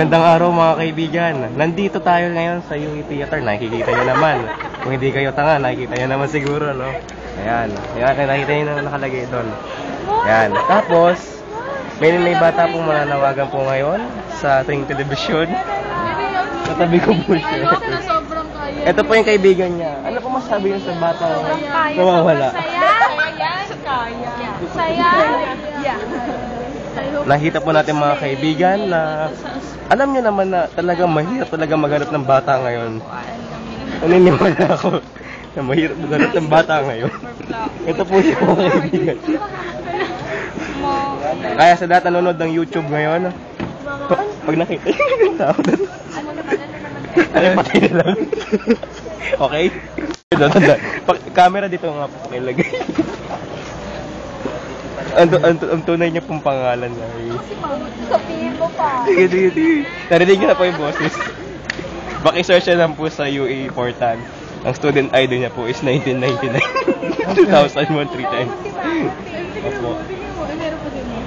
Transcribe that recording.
Magandang araw mga kaibigan. Nandito tayo ngayon sa UE Theater. Nakikita nyo naman. Kung hindi kayo tanga, nakikita nyo naman siguro, no? Ayan. Ayan, nakikita nyo na nakalagay doon. Ayan. Tapos, may bata pong mananawagan po ngayon sa ating telebisyon. Katabi ko po siya. Ito po yung kaibigan niya. Ano po masasabi niyo sa bata nawawala? Saya. Nakita po natin mga kaibigan na alam niyo naman na talagang mahirap talaga maghanap ng bata ngayon. Naniniwala ako na mahirap maghanap ng bata ngayon. Ito po yung mga kaibigan. Kaya sa lahat nanonood ng YouTube ngayon, pag nakita yung tao doon, ay patay na lang. Okay? Camera dito nga po pakilagay. Ang tunay niya pong pangalan ay... Sabihin mo pa. Sige. Narinig niyo na po yung boses. Baki-search na lang po sa UE portal. Ang student ID niya po is 1999. 2001, 3 times. Opo. Meron pa din mo.